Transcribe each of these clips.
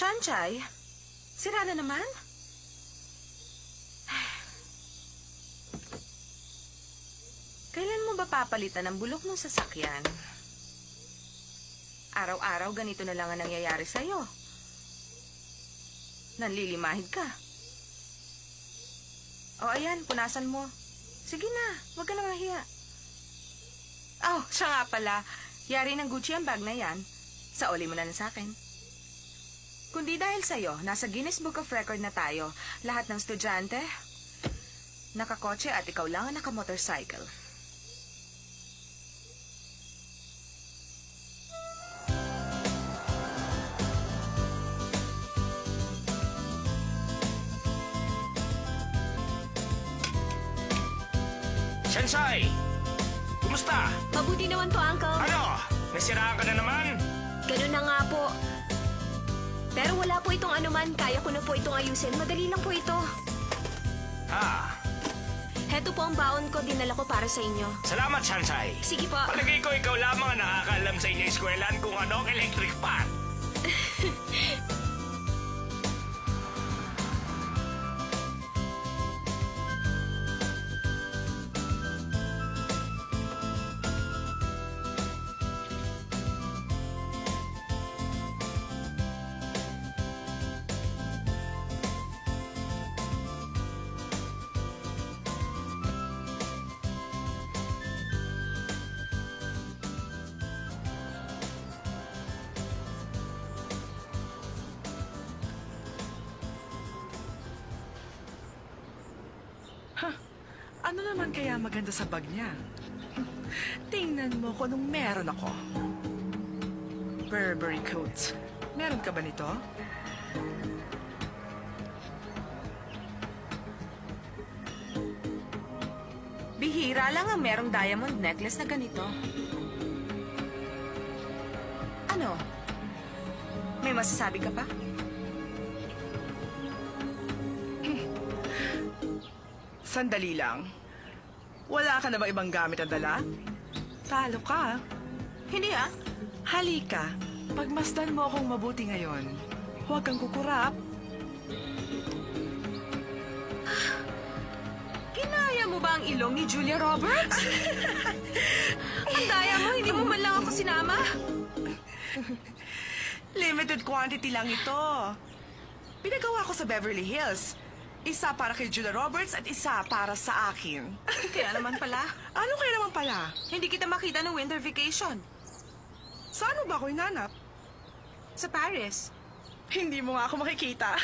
Shanchay, sira na naman? Kailan mo ba papalitan ang bulok ng sasakyan? Araw-araw ganito na lang ang nangyayari sa'yo. Nanlilimahid ka. O ayan, punasan mo. Sige na, huwag ka na mahiya. Oh, siya nga pala. Yari ng Gucci ang bag na yan. Sauli mo na lang sa akin. Kundi dahil sa'yo, nasa Guinness Book of Record na tayo. Lahat ng estudyante, nakakotse at ikaw lang ang nakamotorcycle. Shanchay! Kumusta? Mabuti naman po, Uncle. Ano? Nasiraan ka na naman? Ganun na nga po. Pero wala po itong anuman. Kaya ko na po itong ayusin. Madali lang po ito. Ah, Heto po ang baon ko. Dinala ko para sa inyo. salamat, Shanchay. Sige po. Palagay ko ikaw lamang ang nakakaalam sa inyong eskwelahan kung ano ang electric fan. Ano naman kaya maganda sa bag niya? Tingnan mo kung anong meron ako. Burberry coat. Meron ka ba nito? Bihira lang ang merong diamond necklace na ganito. Ano? May masasabi ka pa? Sandali lang. Wala ka na ba ibang gamit na dala? Talo ka. Hindi ah. Halika. Pagmasdan mo akong mabuti ngayon. Huwag kang kukurap. Kinaya mo ba ang ilong ni Julia Roberts? Ang daya mo, hindi mo man lang ako sinama. Limited quantity lang ito. Pinagawa ko sa Beverly Hills. Isa para kay Julia Roberts at isa para sa akin. Kaya naman pala, Ano kaya naman pala? hindi kita makita ng winter vacation. Saan mo ba ako hinanap? Sa Paris. Hindi mo nga ako makikita.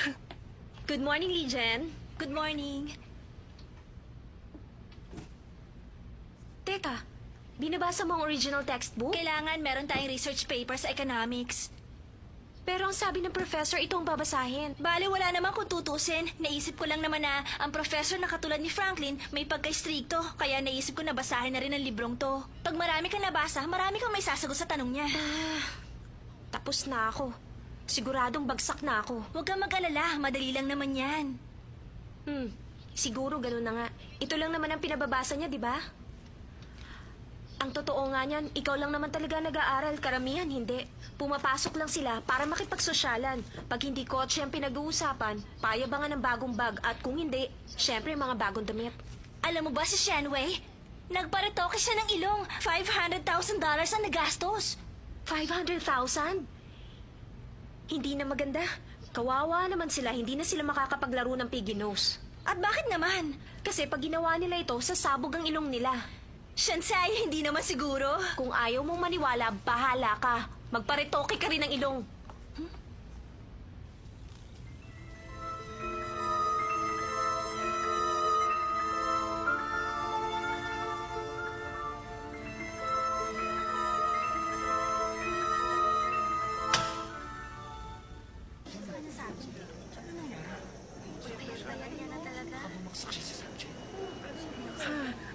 Good morning, Lijen. Good morning. Teka, binabasa mo ang original textbook? Kailangan meron tayong research paper sa economics. Pero ang sabi ng professor, itong babasahin. Bale, wala naman kung tutusin. Naisip ko lang naman na ang professor na katulad ni Franklin may pagka-stricto. Kaya naisip ko na basahin na rin ang librong to. Pag marami kang nabasa, marami kang may sasagot sa tanong niya. Tapos na ako. Siguradong bagsak na ako. Huwag kang mag-alala. Madali lang naman yan. Siguro ganun na nga. Ito lang naman ang pinababasa niya, di ba? Ang totoo nga niyan, ikaw lang naman talaga nag-aaral. Karamihan, hindi. Pumapasok lang sila para makipagsosyalan. Pag hindi kotse ang pinag-uusapan, payabangan ng bagong bag. At kung hindi, syempre mga bagong damit. Alam mo ba si Shenwei? Nagparetoke siya ng ilong. $500,000 ang nagastos. 500,000? Hindi na maganda. Kawawa naman sila, hindi na sila makakapaglaro ng piggy nose. At bakit naman? Kasi pag ginawa nila ito, sasabog ang ilong nila. Shansay, hindi naman siguro. Kung ayaw mong maniwala, bahala ka. Magparetoke ka rin ng ilong.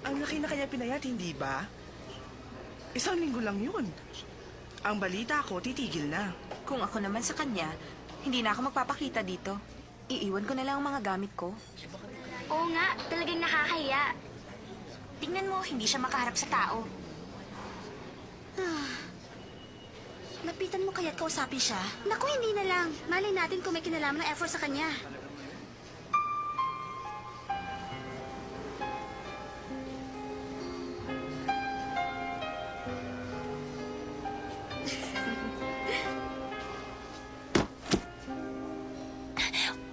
Ang laki na kanya pinayat, hindi ba? 1 linggo lang yun. Ang balita ko, titigil na. Kung ako naman sa kanya, hindi na ako magpapakita dito. Iiwan ko na lang ang mga gamit ko. Oo nga, talagang nakakahiya. Tingnan mo, hindi siya makaharap sa tao. Lapitan mo kaya't kausapin siya? Naku, hindi na lang. Malay natin kung may kinalaman ng effort sa kanya.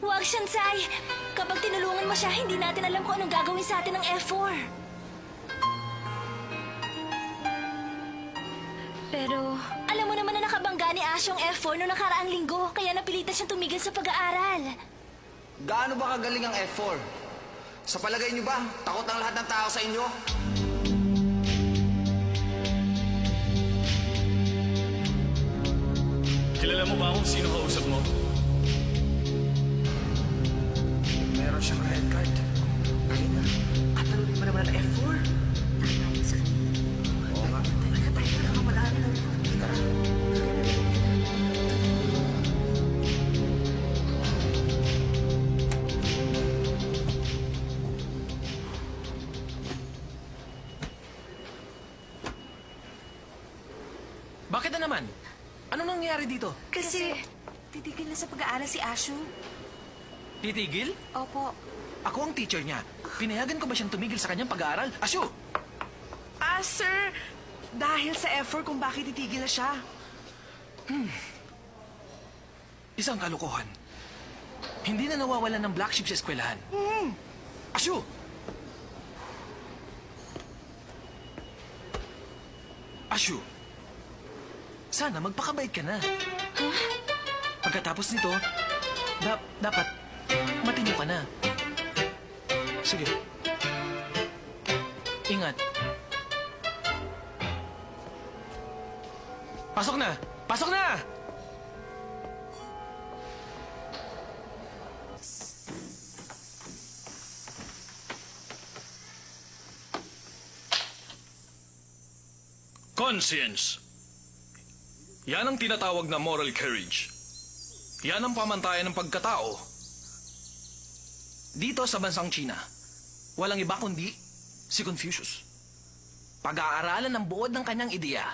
Huwag, Shansai! Kapag tinulungan mo siya, hindi natin alam kung anong gagawin sa atin ng F4. Pero, alam mo naman na nakabangga ni Ash yung F4 noong nakaraang linggo, kaya napilitan siyang tumigil sa pag-aaral. Gaano ba kagaling ang F4? Sa palagay niyo ba, takot ang lahat ng tao sa inyo? Kilala mo ba kung sino kausap mo? Meron siyang red card. Ay na, katalunin mo naman ang F4. Oo nga. Halika tayo na nakamadaan na. Bakit na naman? Anong nangyayari dito? Kasi, titigil na sa pag-aaral si Ashu. Titigil? Opo. Ako ang teacher niya. Pinayagan ko ba siyang tumigil sa kanyang pag-aaral? Asyo! Sir, dahil sa effort kung bakit titigil na siya. Isang kalokohan. Hindi na nawawalan ng black sheep sa eskwelahan. Asyo! Asyo! Sana magpakabait ka na. Pagkatapos nito, dapat matino ka na. Sige. Ingat. Pasok na! Pasok na! Conscience. Yan ang tinatawag na moral courage. Yan ang pamantayan ng pagkatao. Dito sa bansang China, walang iba kundi si Confucius. Pag-aaralan ng buod ng kanyang ideya.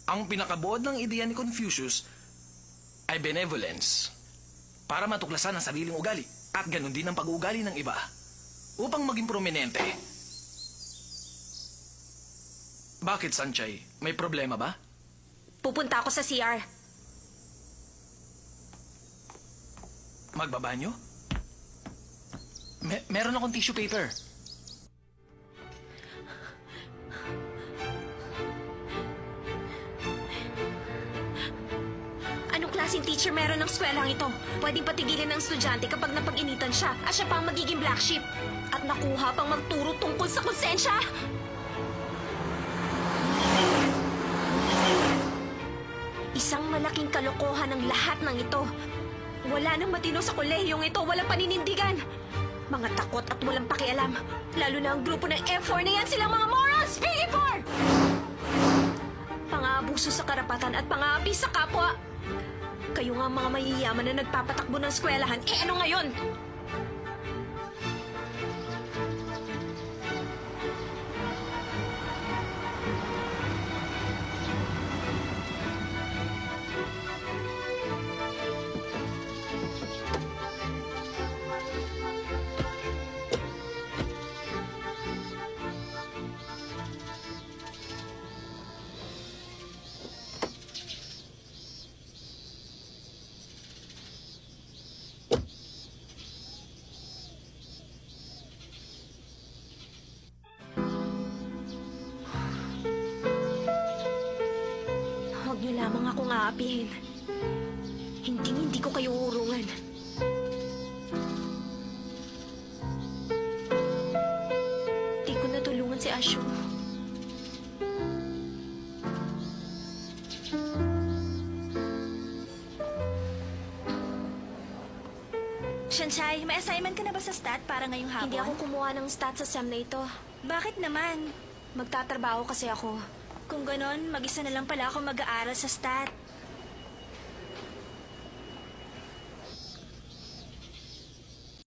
Ang pinakabuod ng ideya ni Confucius ay benevolence. Para matuklasan ang sariling ugali at ganun din ang pag-uugali ng iba. Upang maging prominente. Bakit, Sanchay? May problema ba? Pupunta ako sa CR. Magbabanyo? Meron akong tissue paper. Anong klaseng teacher meron ng eskwelahang ito? Pwedeng patigilin ng estudyante kapag napag-initan siya at siya pa ang magiging black sheep. At nakuha pang magturo tungkol sa konsensya. Isang malaking kalokohan ang lahat ng ito. Wala nang matino sa kolehiyong ito, walang paninindigan. Mga takot at walang pakialam. Lalo na ang grupo ng F4 na yan, silang mga morons! PE4! Pang-aabuso sa karapatan at pang-aapi sa kapwa. Kayo nga ang mga mayayaman na nagpapatakbo ng eskwelahan, ano ngayon? Huwag niyo lamang akong aapihin. Hindi ko kayo urungan. Di ko natulungan si Ashu. Shansai, may assignment ka na ba sa stat para ngayong hapon? Hindi ako kumuha ng stats sa SEM na ito. Bakit naman? Magtatrabaho kasi ako. Kung ganon, mag-isa na lang pala ako mag-aaral sa stat.